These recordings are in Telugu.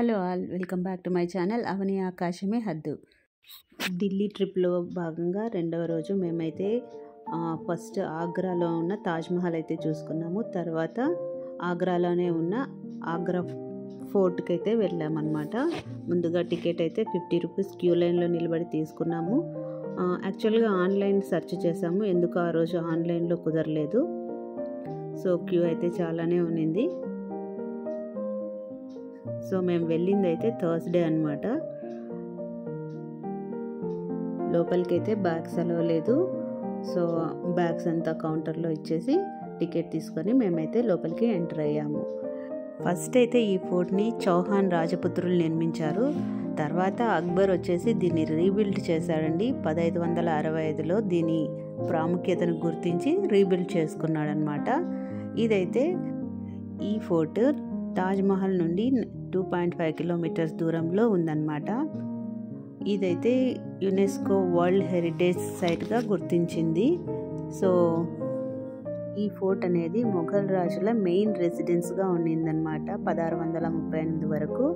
Hello all, welcome back to my channel అవని ఆకాశమే హద్దు. ఢిల్లీ ట్రిప్లో భాగంగా రెండవ రోజు మేమైతే ఫస్ట్ ఆగ్రాలో ఉన్న తాజ్మహల్ అయితే చూసుకున్నాము. తర్వాత ఆగ్రాలోనే ఉన్న ఆగ్రా ఫోర్ట్కి అయితే వెళ్ళామన్నమాట. ముందుగా టికెట్ అయితే 50 రూపీస్ క్యూ లైన్లో నిలబడి తీసుకున్నాము. యాక్చువల్గా ఆన్లైన్ సెర్చ్ చేసాము, ఎందుకు ఆ రోజు ఆన్లైన్లో కుదరలేదు. సో క్యూ అయితే చాలానే ఉన్నింది. సో మేము వెళ్ళింది అయితే థర్స్డే అనమాట. లోపలికి అయితే బ్యాగ్స్ అలో లేదు. సో బ్యాగ్స్ అంతా కౌంటర్లో ఇచ్చేసి టికెట్ తీసుకొని మేమైతే లోపలికి ఎంటర్ అయ్యాము. ఫస్ట్ అయితే ఈ ఫోర్ట్ని చౌహాన్ రాజపుత్రులు నిర్మించారు. తర్వాత అక్బర్ వచ్చేసి దీన్ని రీబిల్డ్ చేశాడండి. 1565లో దీని ప్రాముఖ్యతను గుర్తించి రీబిల్డ్ చేసుకున్నాడనమాట. ఇదైతే ఈ ఫోర్ట్ తాజ్మహల్ నుండి 2.5 కిలోమీటర్స్ దూరంలో ఉందన్నమాట. ఇదైతే యునెస్కో వరల్డ్ హెరిటేజ్ సైట్గా గుర్తించింది. సో ఈ ఫోర్ట్ అనేది మొఘల్ రాజుల మెయిన్ రెసిడెన్స్గా ఉండిందన్నమాట 1638 వరకు.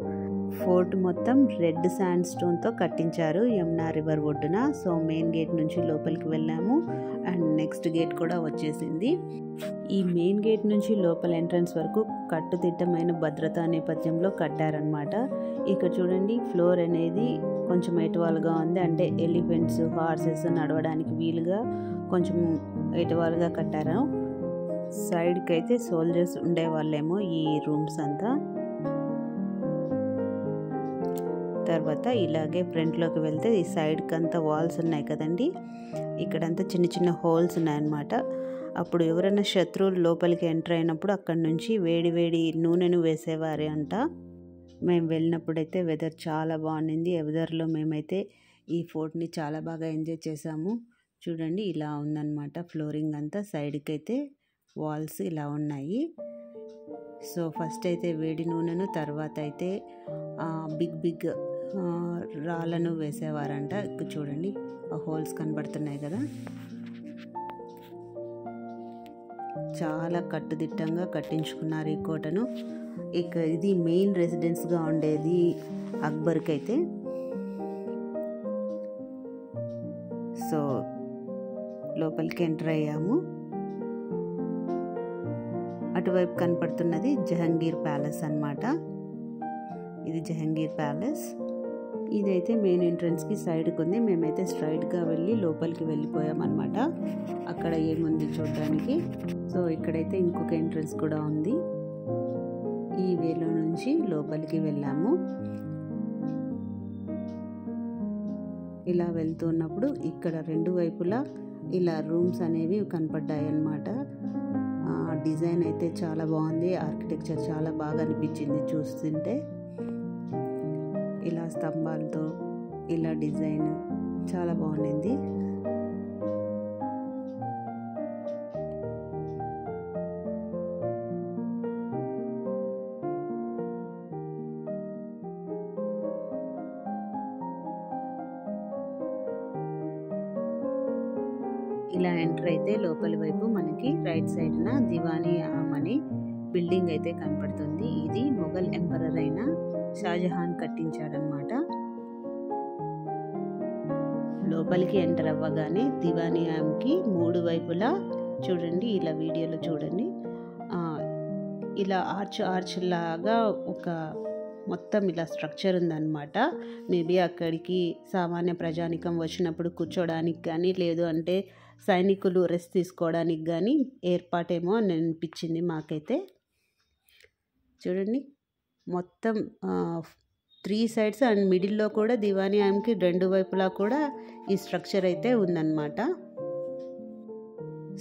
ఫోర్ట్ మొత్తం రెడ్ శాండ్ స్టోన్తో కట్టించారు యమునా రివర్ ఒడ్డున. సో మెయిన్ గేట్ నుంచి లోపలికి వెళ్ళాము అండ్ నెక్స్ట్ గేట్ కూడా వచ్చేసింది. ఈ మెయిన్ గేట్ నుంచి లోపల ఎంట్రన్స్ వరకు కట్టుదిట్టమైన భద్రతా నేపథ్యంలో కట్టారనమాట. ఇక్కడ చూడండి, ఫ్లోర్ అనేది కొంచెం ఎటువాలుగా ఉంది, అంటే ఎలిఫెంట్స్, హార్సెస్ నడవడానికి వీలుగా కొంచెం ఎటువాలుగా కట్టారు. సైడ్కి అయితే సోల్జర్స్ ఉండేవాళ్ళేమో ఈ రూమ్స్ అంతా. తర్వాత ఇలాగే ఫ్రంట్లోకి వెళ్తే ఈ సైడ్కి అంతా వాల్స్ ఉన్నాయి కదండి, ఇక్కడంతా చిన్న చిన్న హోల్స్ ఉన్నాయన్నమాట. అప్పుడు ఎవరైనా శత్రువులు లోపలికి ఎంటర్ అయినప్పుడు అక్కడి నుంచి వేడి వేడి నూనెను వేసేవారి అంట. మేము వెళ్ళినప్పుడైతే వెదర్ చాలా బాగుండింది. వెదర్లో మేమైతే ఈ ఫోర్ట్ని చాలా బాగా ఎంజాయ్ చేసాము. చూడండి, ఇలా ఉందన్నమాట ఫ్లోరింగ్ అంతా. సైడ్కి అయితే వాల్స్ ఇలా ఉన్నాయి. సో ఫస్ట్ అయితే వేడి నూనెను, తర్వాత అయితే బిగ్ బిగ్ రాళ్ళను వేసేవారంట. ఇక్కడ చూడండి, ఆ హోల్స్ కనబడుతున్నాయి కదా, చాలా కట్టుదిట్టంగా కట్టించుకున్నారు ఈ కోటను. ఇక ఇది మెయిన్ రెసిడెన్స్గా ఉండేది అక్బర్కి అయితే. సో లోపలికి ఎంటర్ అయ్యాము. అటువైపు కనపడుతున్నది జహంగీర్ ప్యాలెస్ అన్నమాట. ఇది జహంగీర్ ప్యాలెస్. ఇదైతే మెయిన్ ఎంట్రన్స్కి సైడ్కి ఉంది. మేమైతే స్ట్రైట్గా వెళ్ళి లోపలికి వెళ్ళిపోయామన్నమాట. అక్కడ ఏముంది చూడడానికి. సో ఇక్కడైతే ఇంకొక ఎంట్రన్స్ కూడా ఉంది. ఈ వేలో నుంచి లోపలికి వెళ్ళాము. ఇలా వెళ్తున్నప్పుడు ఇక్కడ రెండు వైపులా ఇలా రూమ్స్ అనేవి కనపడ్డాయి అన్నమాట. డిజైన్ అయితే చాలా బాగుంది, ఆర్కిటెక్చర్ చాలా బాగా అనిపించింది చూస్తుంటే. ఇలా స్తంభాలతో ఇలా డిజైన్ చాలా బాగుండింది. ఇలా ఎంటర్ అయితే లోపలి వైపు మనకి రైట్ సైడ్న దివానీ ఆమ్ అనే బిల్డింగ్ అయితే కనపడుతుంది. ఇది మొఘల్ ఎంపరర్ అయిన షాజహాన్ కట్టించాడనమాట. లోపలికి ఎంటర్ అవ్వగానే దివానీ ఆమ్కి 3 వైపులా చూడండి, ఇలా వీడియోలో చూడండి, ఇలా ఆర్చ్ లాగా ఒక మొత్తం ఇలా స్ట్రక్చర్ ఉందన్నమాట. మేబీ అక్కడికి సామాన్య ప్రజానికం వచ్చినప్పుడు కూర్చోడానికి కానీ, లేదు అంటే సైనికులు రెస్ట్ తీసుకోవడానికి కానీ ఏర్పాటేమో అని అనిపించింది మాకైతే. చూడండి, మొత్తం 3 సైడ్స్ అండ్ మిడిల్లో కూడా దివానీ ఆమ్కి 2 వైపులా కూడా ఈ స్ట్రక్చర్ అయితే ఉందన్నమాట.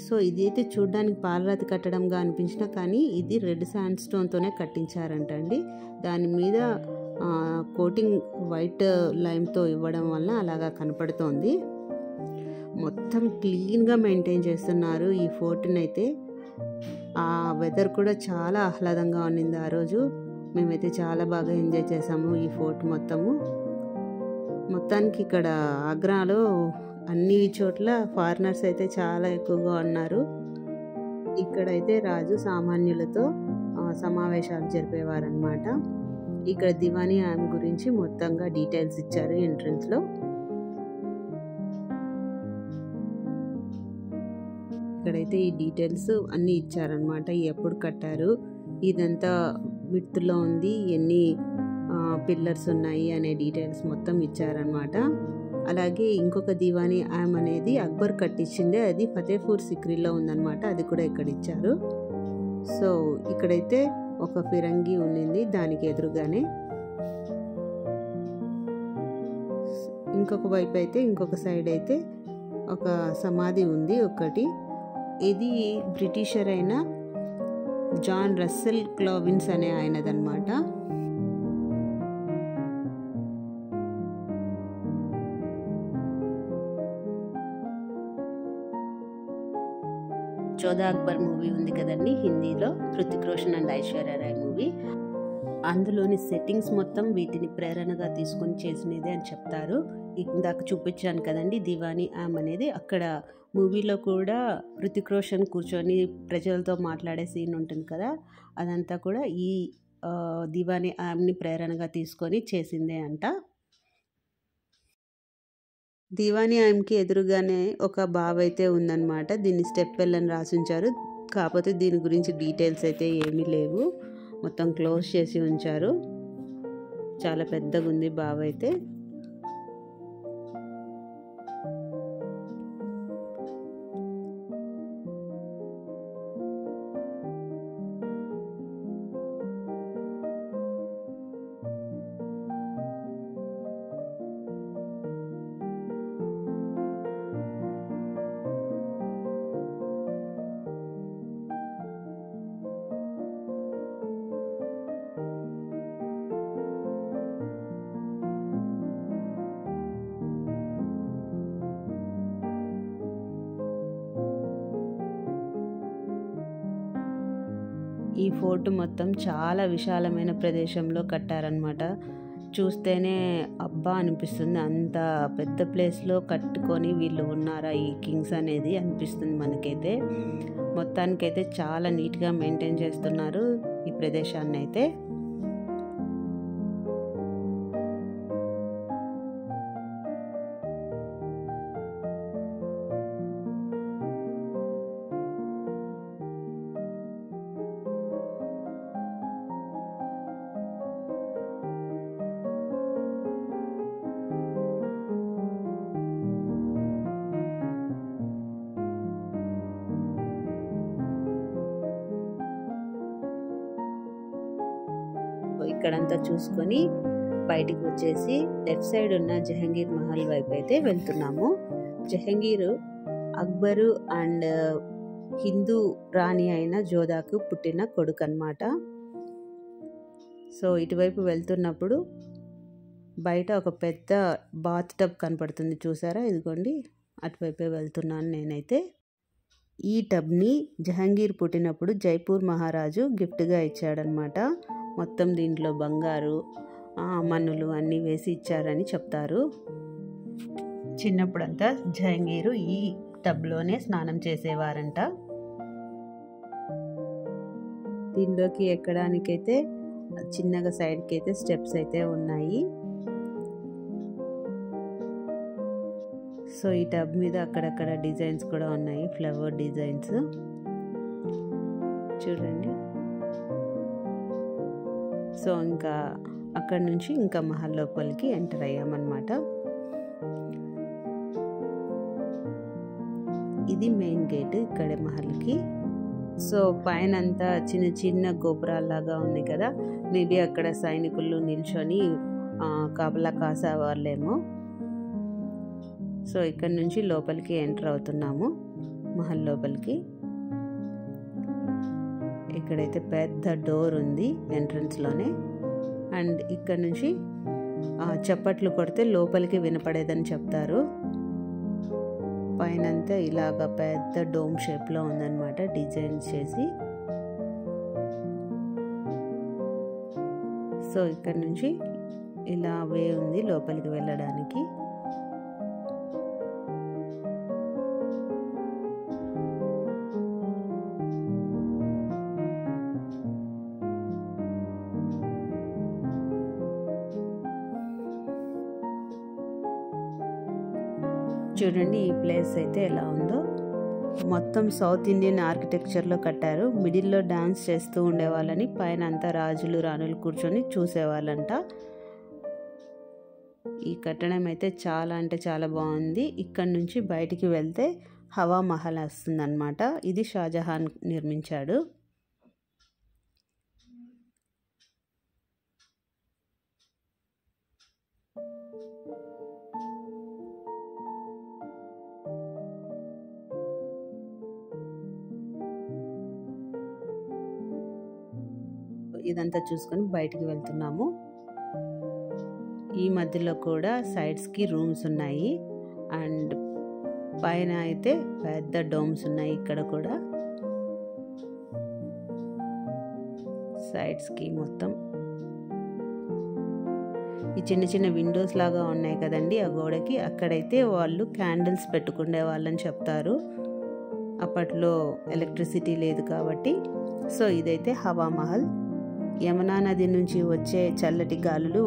సో ఇది అయితే చూడడానికి పాలరాతి కట్టడంగా అనిపించినా కానీ ఇది రెడ్ శాండ్ స్టోన్తోనే కట్టించారంటండి. దాని మీద కోటింగ్ వైట్ లైమ్తో ఇవ్వడం వల్ల అలాగా కనపడుతోంది. మొత్తం క్లీన్గా మెయింటైన్ చేస్తున్నారు ఈ ఫోర్ట్ని అయితే. ఆ వెదర్ కూడా చాలా ఆహ్లాదంగా ఉన్నింది ఆ రోజు. మేమైతే చాలా బాగా ఎంజాయ్ చేసాము ఈ ఫోర్ట్ మొత్తము. మొత్తానికి ఇక్కడ ఆగ్రాలో అన్ని చోట్ల ఫారినర్స్ అయితే చాలా ఎక్కువగా ఉన్నారు. ఇక్కడైతే రాజు సామాన్యులతో సమావేశాలు జరిపేవారనమాట. ఇక్కడ దివానీ ఆమె గురించి మొత్తంగా డీటెయిల్స్ ఇచ్చారు ఎంట్రన్స్లో. ఇక్కడైతే ఈ డీటెయిల్స్ అన్నీ ఇచ్చారనమాట. ఎప్పుడు కట్టారు, ఇదంతా విడ్త్లో ఉంది, ఎన్ని పిల్లర్స్ ఉన్నాయి అనే డీటెయిల్స్ మొత్తం ఇచ్చారనమాట. అలాగే ఇంకొక దివానీ ఆమ్ అనేది అక్బర్ కట్టించిందే, అది ఫతేపూర్ సిక్రీలో ఉందన్నమాట. అది కూడా ఇక్కడ ఇచ్చారు. సో ఇక్కడైతే ఒక ఫిరంగి ఉండింది దానికి ఎదురుగానే. ఇంకొక వైపు అయితే, ఇంకొక సైడ్ అయితే ఒక సమాధి ఉంది ఒకటి. ఇది బ్రిటిషర్ అయిన జాన్ రస్సెల్ క్లావిన్స్ అనే ఆయనదన్నమాట. జోధా అక్బర్ మూవీ ఉంది కదండి హిందీలో, హృతిక్ రోషన్ అండ్ ఐశ్వర్య రాయ్ మూవీ. అందులోని సెట్టింగ్స్ మొత్తం వీటిని ప్రేరణగా తీసుకొని చేసినదే అని చెప్తారు. ఇందాక చూపించాను కదండి దివానీ ఆమ్ అనేది, అక్కడ మూవీలో కూడా హృతిక్ రోషన్ కూర్చొని ప్రజలతో మాట్లాడే సీన్ ఉంటుంది కదా, అదంతా కూడా ఈ దివానీ ఆమ్ని ప్రేరణగా తీసుకొని చేసిందే అంట. దివానీ ఆమ్కి ఎదురుగానే ఒక బావి అయితే ఉందన్నమాట. దీన్ని స్టెప్ వెల్ అని రాసించారు. కాకపోతే దీని గురించి డీటెయిల్స్ అయితే ఏమీ లేవు, మొత్తం క్లోజ్ చేసి ఉంచారు. చాలా పెద్దగా ఉంది బావి అయితే. ఈ ఫోర్ట్ మొత్తం చాలా విశాలమైన ప్రదేశంలో కట్టారనమాట. చూస్తేనే అబ్బా అనిపిస్తుంది, అంత పెద్ద ప్లేస్లో కట్టుకొని వీళ్ళు ఉన్నారా ఈ కింగ్స్ అనేది అనిపిస్తుంది మనకైతే. మొత్తానికైతే చాలా నీట్గా మెయింటైన్ చేస్తున్నారు ఈ ప్రదేశాన్ని అయితే. ఇక్కడంతా చూసుకొని బయటికి వచ్చేసి లెఫ్ట్ సైడ్ ఉన్న జహంగీర్ మహల్ వైపు అయితే వెళ్తున్నాము. జహంగీర్ అక్బరు అండ్ హిందూ రాణి అయిన జోధాకు పుట్టిన కొడుకు అన్నమాట. సో ఇటువైపు వెళ్తున్నప్పుడు బయట ఒక పెద్ద బాత్ టబ్ కనపడుతుంది, చూసారా? ఇదిగోండి, అటువైపే వెళ్తున్నాను నేనైతే. ఈ టబ్ని జహంగీర్ పుట్టినప్పుడు జైపూర్ మహారాజు గిఫ్ట్గా ఇచ్చాడనమాట. మొత్తం దీంట్లో బంగారు మన్నులు అన్నీ వేసి ఇచ్చారని చెప్తారు. చిన్నప్పుడంతా జహంగీరు ఈ టబ్లోనే స్నానం చేసేవారంట. దీనిలోకి ఎక్కడానికైతే చిన్నగా సైడ్కి అయితే స్టెప్స్ అయితే ఉన్నాయి. సో ఈ టబ్ మీద అక్కడక్కడ డిజైన్స్ కూడా ఉన్నాయి, ఫ్లవర్ డిజైన్స్ చూడండి. సో ఇంకా అక్కడ నుంచి ఇంకా మహల్ లోపలికి ఎంటర్ అయ్యామన్నమాట. ఇది మెయిన్ గేట్ ఇక్కడే మహల్కి. సో పైన అంతా చిన్న చిన్న గోపురాల్లాగా ఉన్నాయి కదా, మేబీ అక్కడ సైనికులు నిల్చొని కాపలా కాసేవాళ్ళేమో. సో ఇక్కడ నుంచి లోపలికి ఎంటర్ అవుతున్నాము మహల్ లోపలికి. ఇక్కడైతే పెద్ద డోర్ ఉంది ఎంట్రన్స్లోనే. అండ్ ఇక్కడ నుంచి చప్పట్లు కొడితే లోపలికి వినపడేదని చెప్తారు. పైనంతా ఇలాగ పెద్ద డోమ్ షేప్లో ఉందన్నమాట, డిజైన్ చేసి. సో ఇక్కడ నుంచి ఇలా వే ఉంది లోపలికి వెళ్ళడానికి. చూడండి ఈ ప్లేస్ అయితే ఎలా ఉందో. మొత్తం సౌత్ ఇండియన్ ఆర్కిటెక్చర్లో కట్టారు. మిడిల్లో డాన్స్ చేస్తూ ఉండేవాళ్ళని, పైన అంతా రాజులు రాణులు కూర్చొని చూసేవాళ్ళంట. ఈ కట్టడం అయితే చాలా అంటే చాలా బాగుంది. ఇక్కడ నుంచి బయటికి వెళ్తే హవా మహల్ వస్తుందన్నమాట. ఇది షాజహాన్ నిర్మించాడు. ఇదంతా చూసుకొని బయటికి వెళ్తున్నాము. ఈ మధ్యలో కూడా సైడ్స్కి రూమ్స్ ఉన్నాయి అండ్ పైన అయితే పెద్ద డోమ్స్ ఉన్నాయి. ఇక్కడ కూడా సైడ్స్కి మొత్తం ఈ చిన్న చిన్న విండోస్ లాగా ఉన్నాయి కదండి ఆ గోడకి. అక్కడైతే వాళ్ళు క్యాండిల్స్ పెట్టుకునే వాళ్ళని చెప్తారు. అప్పట్లో ఎలక్ట్రిసిటీ లేదు కాబట్టి. సో ఇదైతే హవా మహల్. యమునా నది నుంచి వచ్చే చల్లటి గాలులు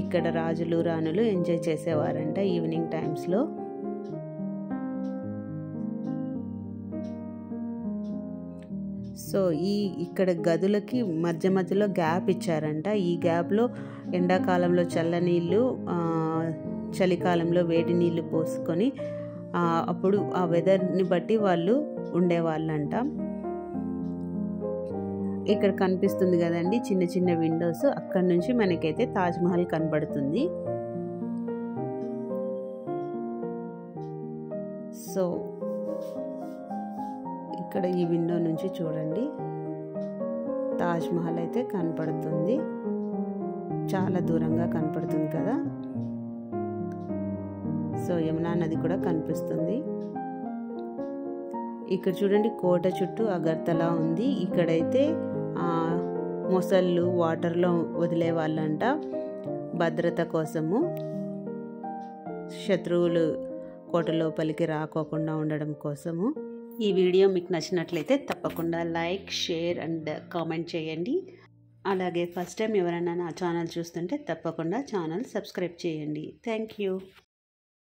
ఇక్కడ రాజులు రాణులు ఎంజాయ్ చేసేవారంట ఈవినింగ్ టైమ్స్లో. సో ఇక్కడ గదులకి మధ్య మధ్యలో గ్యాప్ ఇచ్చారంట. ఈ గ్యాప్లో ఎండాకాలంలో చల్ల నీళ్ళు, చలికాలంలో వేడి నీళ్ళు పోసుకొని అప్పుడు ఆ వెదర్ని బట్టి వాళ్ళు ఉండేవాళ్ళంట. ఇక్కడ కనిపిస్తుంది కదండి చిన్న చిన్న విండోస్. అక్కడ నుంచి మనకైతే తాజ్మహల్ కనబడుతుంది. సో ఇక్కడ ఈ విండో నుంచి చూడండి తాజ్మహల్ అయితే కనపడుతుంది. చాలా దూరంగా కనపడుతుంది కదా. సో యమునా నది కూడా కనిపిస్తుంది. ఇక్కడ చూడండి కోట చుట్టూ అగర్తలా ఉంది. ఇక్కడైతే మొసళ్ళు వాటర్లో వదిలే వాళ్ళంట భద్రత కోసము, శత్రువులు కోట లోపలికి రాకోకుండా ఉండడం కోసము. ఈ వీడియో మీకు నచ్చినట్లయితే తప్పకుండా లైక్, షేర్ అండ్ కామెంట్ చేయండి. అలాగే ఫస్ట్ టైం ఎవరైనా నా ఛానల్ చూస్తుంటే తప్పకుండా ఛానల్ సబ్స్క్రైబ్ చేయండి. Thank you.